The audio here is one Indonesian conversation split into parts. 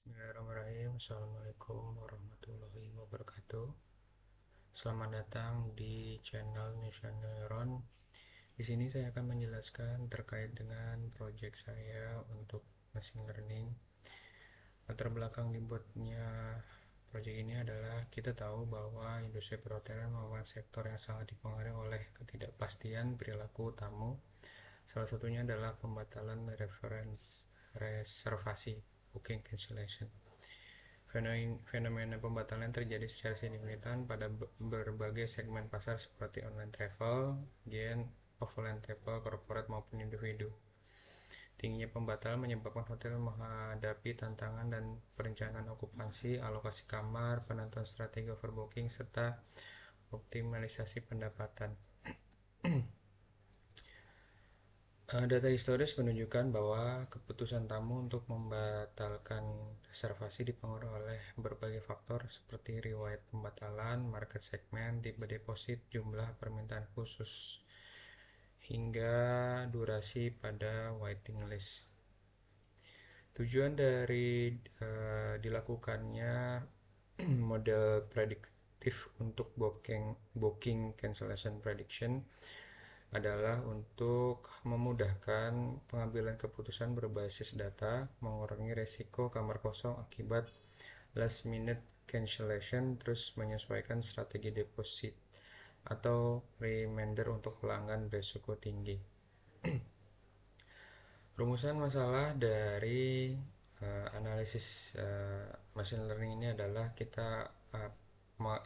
Bismillahirrahmanirrahim. Assalamualaikum warahmatullahi wabarakatuh. Selamat datang di channel Nusa Neuron. Di sini saya akan menjelaskan terkait dengan proyek saya untuk machine learning. Latar belakang dibuatnya proyek ini adalah kita tahu bahwa industri perhotelan merupakan sektor yang sangat dipengaruhi oleh ketidakpastian perilaku tamu. Salah satunya adalah pembatalan reservasi booking cancellation. Fenomena pembatalan terjadi secara signifikan pada berbagai segmen pasar seperti online travel, gen, offline travel, corporate maupun individu. Tingginya pembatalan menyebabkan hotel menghadapi tantangan dan perencanaan okupansi, alokasi kamar, penentuan strategi overbooking, serta optimalisasi pendapatan. Data historis menunjukkan bahwa keputusan tamu untuk membatalkan reservasi dipengaruhi oleh berbagai faktor seperti riwayat pembatalan, market segmen, tipe deposit, jumlah permintaan khusus, hingga durasi pada waiting list. Tujuan dari dilakukannya model prediktif untuk booking cancellation prediction adalah untuk memudahkan pengambilan keputusan berbasis data, mengurangi resiko kamar kosong akibat last minute cancellation, terus menyesuaikan strategi deposit atau reminder untuk pelanggan berisiko tinggi. Rumusan masalah dari analisis machine learning ini adalah kita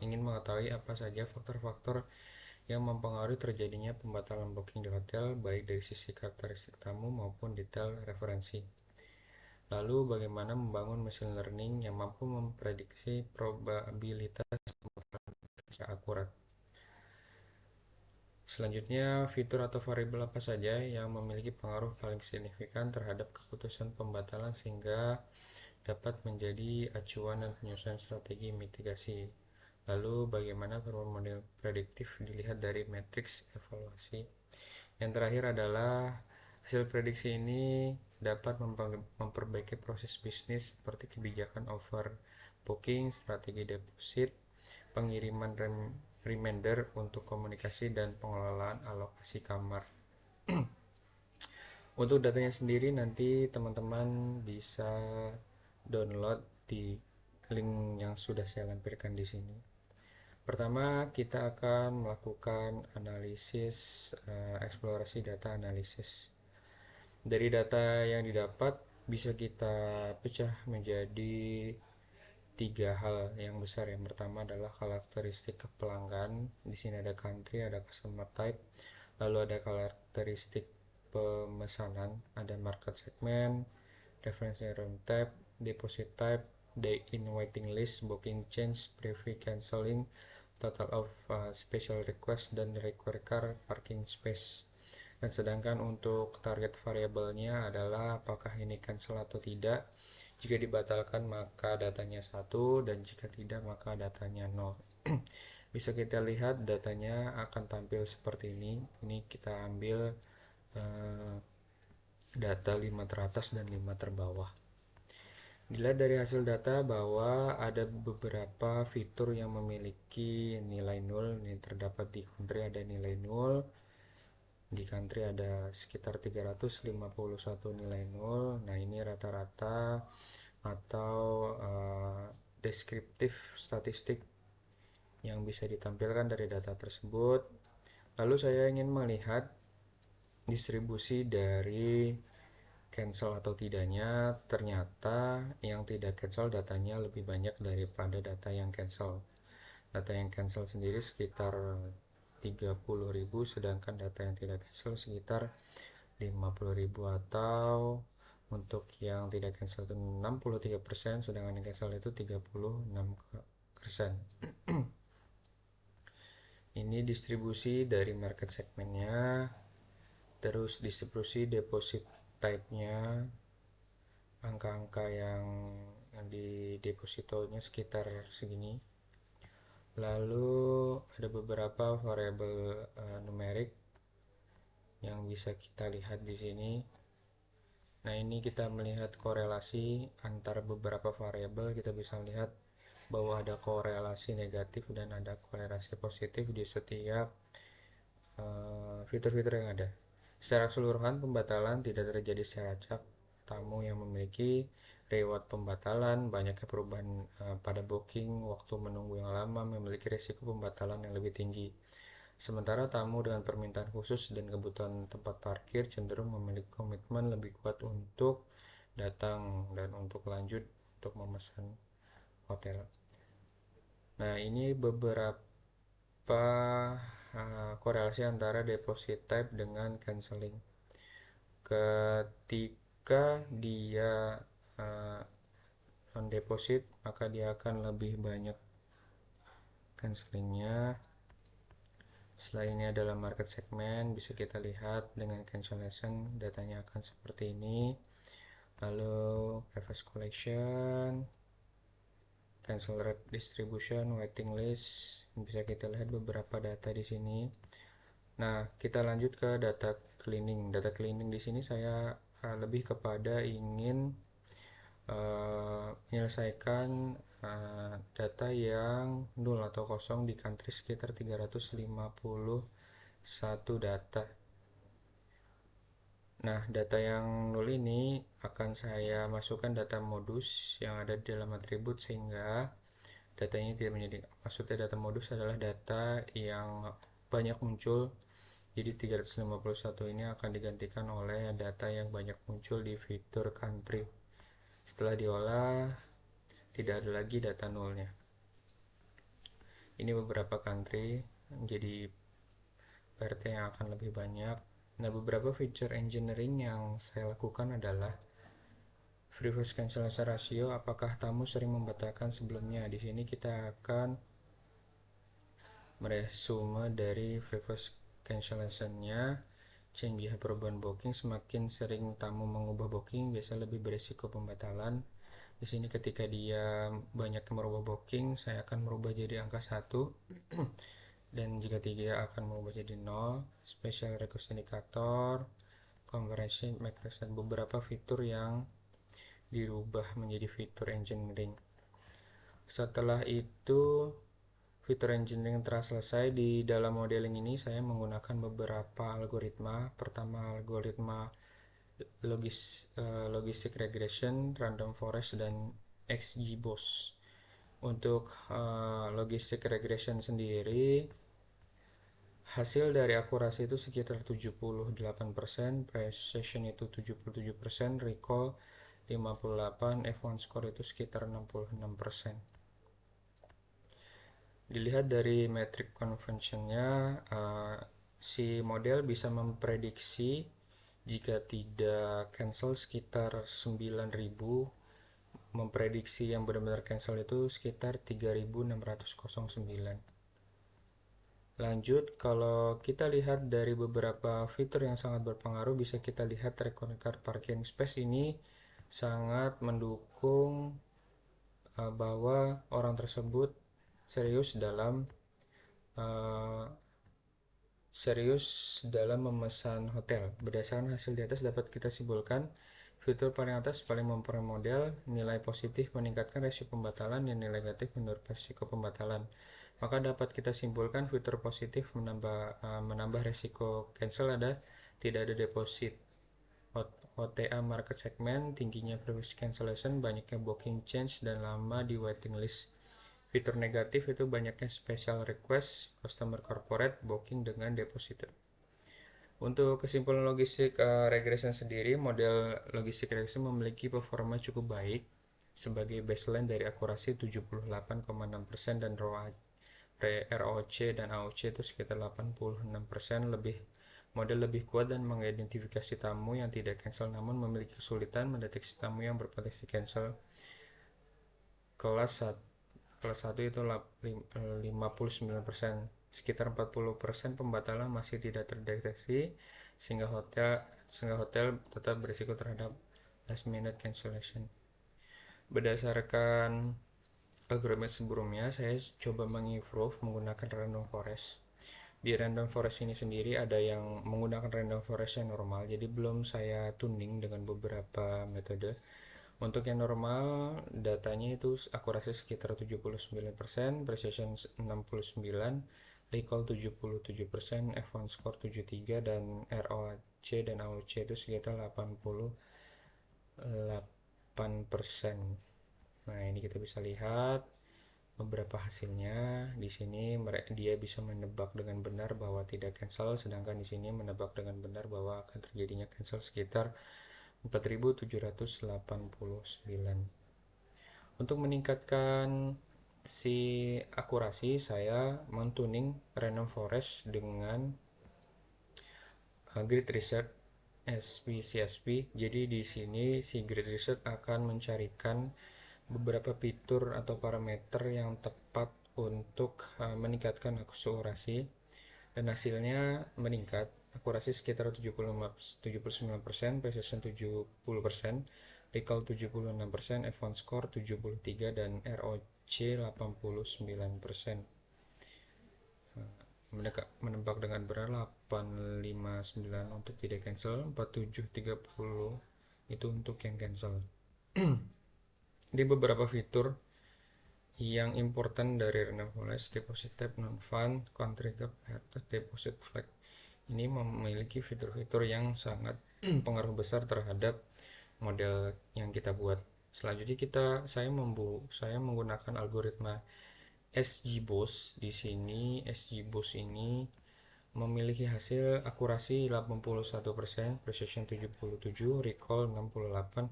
ingin mengetahui apa saja faktor-faktor yang mempengaruhi terjadinya pembatalan booking di hotel, baik dari sisi karakteristik tamu maupun detail referensi. Lalu bagaimana membangun machine learning yang mampu memprediksi probabilitas secara akurat. Selanjutnya, fitur atau variabel apa saja yang memiliki pengaruh paling signifikan terhadap keputusan pembatalan sehingga dapat menjadi acuan dan penyusunan strategi mitigasi. Lalu bagaimana model prediktif dilihat dari matriks evaluasi. Yang terakhir adalah hasil prediksi ini dapat memperbaiki proses bisnis seperti kebijakan overbooking, strategi deposit, pengiriman reminder untuk komunikasi, dan pengelolaan alokasi kamar. Untuk datanya sendiri nanti teman-teman bisa download di link yang sudah saya lampirkan di sini. Pertama, kita akan melakukan analisis eksplorasi data analisis. Dari data yang didapat bisa kita pecah menjadi tiga hal yang besar. Yang pertama adalah karakteristik pelanggan. Di sini ada country, ada customer type, lalu ada karakteristik pemesanan, ada market segment, reference room type, deposit type, day in waiting list, booking change, preview cancelling, total of special request, dan require car parking space. Dan sedangkan untuk target variabelnya adalah apakah ini cancel atau tidak. Jika dibatalkan maka datanya 1, dan jika tidak maka datanya 0. Bisa kita lihat datanya akan tampil seperti ini. Ini kita ambil data 5 teratas dan 5 terbawah. Dilihat dari hasil data bahwa ada beberapa fitur yang memiliki nilai 0. Ini terdapat di country ada nilai 0. Di country ada sekitar 351 nilai 0. Nah, ini rata-rata atau deskriptif statistik yang bisa ditampilkan dari data tersebut. Lalu saya ingin melihat distribusi dari cancel atau tidaknya. Ternyata yang tidak cancel datanya lebih banyak daripada data yang cancel. Data yang cancel sendiri sekitar 30.000, sedangkan data yang tidak cancel sekitar 50.000, atau untuk yang tidak cancel itu 63%, sedangkan yang cancel itu 36%. Ini distribusi dari market segmennya, terus distribusi deposit type-nya, angka-angka yang di depositonya sekitar segini. Lalu ada beberapa variabel numerik yang bisa kita lihat di sini. Nah, ini kita melihat korelasi antara beberapa variabel. Kita bisa lihat bahwa ada korelasi negatif dan ada korelasi positif di setiap fitur-fitur yang ada. Secara keseluruhan, pembatalan tidak terjadi secara acak. Tamu yang memiliki reward pembatalan, banyaknya perubahan pada booking, waktu menunggu yang lama, memiliki risiko pembatalan yang lebih tinggi. Sementara tamu dengan permintaan khusus dan kebutuhan tempat parkir cenderung memiliki komitmen lebih kuat untuk datang dan untuk lanjut untuk memesan hotel. Nah, ini beberapa korelasi antara deposit type dengan canceling. Ketika dia uh, non deposit, maka dia akan lebih banyak cancellingnya. Setelah ini adalah market segment, bisa kita lihat dengan cancellation datanya akan seperti ini. Lalu previous collection, cancel rate distribution, waiting list, bisa kita lihat beberapa data di sini. Nah, kita lanjut ke data cleaning. Data cleaning di sini saya lebih kepada ingin menyelesaikan data yang 0 atau kosong di country sekitar 351 data. Nah, data yang 0 ini akan saya masukkan data modus yang ada di dalam atribut sehingga data ini tidak menjadi, maksudnya data modus adalah data yang banyak muncul. Jadi 351 ini akan digantikan oleh data yang banyak muncul di fitur country. Setelah diolah, tidak ada lagi data nolnya. Ini beberapa country, menjadi PRT yang akan lebih banyak. Nah, beberapa feature engineering yang saya lakukan adalah previous cancellation ratio, apakah tamu sering membatalkan sebelumnya. Di sini kita akan meresume dari previous cancellationnya. Change behavior perubahan booking, semakin sering tamu mengubah booking biasa lebih beresiko pembatalan. Di sini ketika dia banyak merubah booking, saya akan merubah jadi angka 1 dan jika tidak akan merubah jadi 0. Special request indicator, conversion macros, dan beberapa fitur yang dirubah menjadi fitur engineering. Setelah itu fitur engineering telah selesai. Di dalam modeling ini saya menggunakan beberapa algoritma. Pertama, algoritma logistic regression, random forest, dan XGBoost. Untuk logistic regression sendiri, hasil dari akurasi itu sekitar 78%, precision itu 77%, recall 58%, F1 score itu sekitar 66%. Dilihat dari metric conventionnya, si model bisa memprediksi jika tidak cancel sekitar 9.000, memprediksi yang benar-benar cancel itu sekitar 3.609. Lanjut, kalau kita lihat dari beberapa fitur yang sangat berpengaruh, bisa kita lihat record car parking space ini sangat mendukung bahwa orang tersebut serius memesan hotel. Berdasarkan hasil di atas dapat kita simpulkan fitur paling atas paling memperoleh model, nilai positif meningkatkan resiko pembatalan dan nilai negatif menurut resiko pembatalan. Maka dapat kita simpulkan fitur positif menambah resiko cancel ada tidak ada deposit, OTA market segment, tingginya previous cancellation, banyaknya booking change, dan lama di waiting list. Fitur negatif itu banyaknya special request, customer corporate, booking dengan deposit. Untuk kesimpulan logistik regression sendiri, model logistik regression memiliki performa cukup baik sebagai baseline dari akurasi 78,6% dan ROC dan AOC itu sekitar 86%. Model lebih kuat dan mengidentifikasi tamu yang tidak cancel namun memiliki kesulitan mendeteksi tamu yang berpotensi cancel. Kelas 1 itu 59%, sekitar 40% pembatalan masih tidak terdeteksi sehingga hotel tetap berisiko terhadap last minute cancellation. Berdasarkan algoritma sebelumnya, saya coba mengimprove menggunakan random forest. Di random forest ini sendiri ada yang menggunakan random forest yang normal, jadi belum saya tuning dengan beberapa metode. Untuk yang normal, datanya itu akurasi sekitar 79%, precision 69%, recall 77%, F1 score 73%, dan ROC dan AOC itu sekitar 88%. Nah, ini kita bisa lihat beberapa hasilnya. Di sini dia bisa menebak dengan benar bahwa tidak cancel, sedangkan di sini menebak dengan benar bahwa akan terjadinya cancel sekitar 4789. Untuk meningkatkan si akurasi, saya mentuning random forest dengan grid research SPCSP. Jadi di sini si grid research akan mencarikan beberapa fitur atau parameter yang tepat untuk meningkatkan akurasi, dan hasilnya meningkat. Akurasi sekitar 79%, precision 70%, recall 76%, F1 score 73%, dan ROC 89%. Menebak dengan benar 859 untuk tidak cancel, 4730 itu untuk yang cancel. Di beberapa fitur yang important dari random forest: deposit type, non fund, country gap, deposit flag. Ini memiliki fitur-fitur yang sangat pengaruh besar terhadap model yang kita buat. Selanjutnya saya menggunakan algoritma SGBOS. Di sini SGBOS ini memiliki hasil akurasi 81%, precision 77%, recall 68%,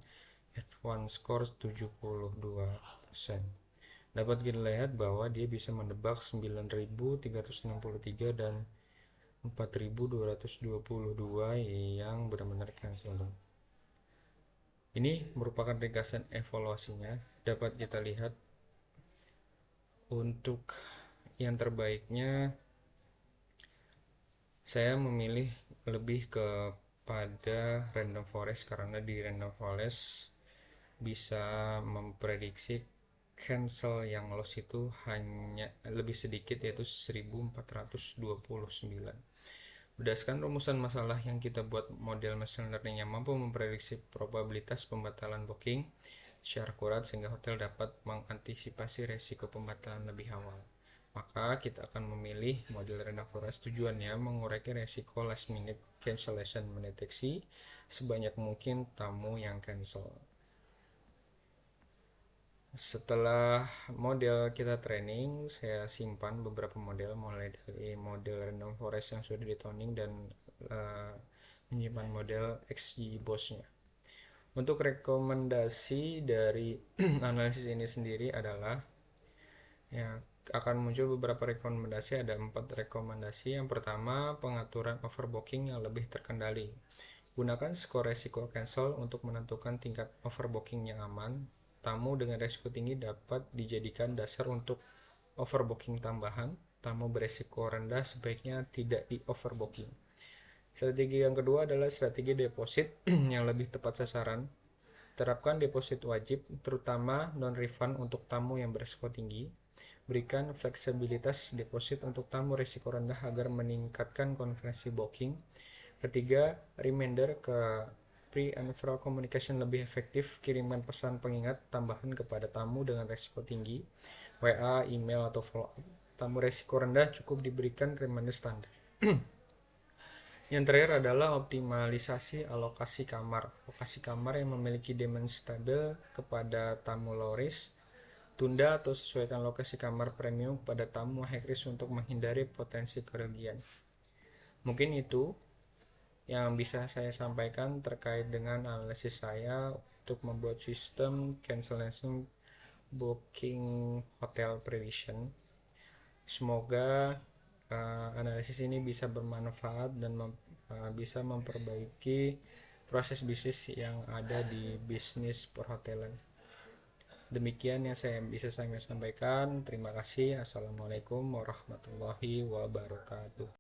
F1 score 72%. Dapat kita lihat bahwa dia bisa menebak 9363 dan 4222 yang benar-benar cancel. Ini merupakan ringkasan evaluasinya. Dapat kita lihat untuk yang terbaiknya saya memilih lebih kepada random forest, karena di random forest bisa memprediksi cancel yang loss itu hanya lebih sedikit, yaitu 1429. Berdasarkan rumusan masalah yang kita buat, model machine learning yang mampu memprediksi probabilitas pembatalan booking secara akurat sehingga hotel dapat mengantisipasi resiko pembatalan lebih awal. Maka kita akan memilih model random forest. Tujuannya mengurangi resiko last minute cancellation, mendeteksi sebanyak mungkin tamu yang cancel. Setelah model kita training, saya simpan beberapa model, mulai dari model random forest yang sudah dituning dan menyimpan model XGBoost-nya. Untuk rekomendasi dari analisis ini sendiri adalah, ya, akan muncul beberapa rekomendasi. Ada 4 rekomendasi. Yang pertama, pengaturan overbooking yang lebih terkendali. Gunakan skor resiko cancel untuk menentukan tingkat overbooking yang aman. Tamu dengan resiko tinggi dapat dijadikan dasar untuk overbooking tambahan. Tamu beresiko rendah sebaiknya tidak di overbooking. Strategi yang kedua adalah strategi deposit yang lebih tepat sasaran. Terapkan deposit wajib, terutama non-refund untuk tamu yang beresiko tinggi. Berikan fleksibilitas deposit untuk tamu risiko rendah agar meningkatkan konversi booking. Ketiga, reminder ke pre and viral communication lebih efektif. Kirimkan pesan pengingat tambahan kepada tamu dengan risiko tinggi, WA, email, atau follow up. Tamu risiko rendah cukup diberikan reminder standar. Yang terakhir adalah optimalisasi alokasi kamar. Alokasi kamar yang memiliki demand stabil kepada tamu low risk. Tunda atau sesuaikan lokasi kamar premium pada tamu high risk untuk menghindari potensi kerugian. Mungkin itu yang bisa saya sampaikan terkait dengan analisis saya untuk membuat sistem cancellation booking hotel prediction. Semoga analisis ini bisa bermanfaat dan bisa memperbaiki proses bisnis yang ada di bisnis perhotelan. Demikian yang bisa saya sampaikan. Terima kasih. Assalamualaikum warahmatullahi wabarakatuh.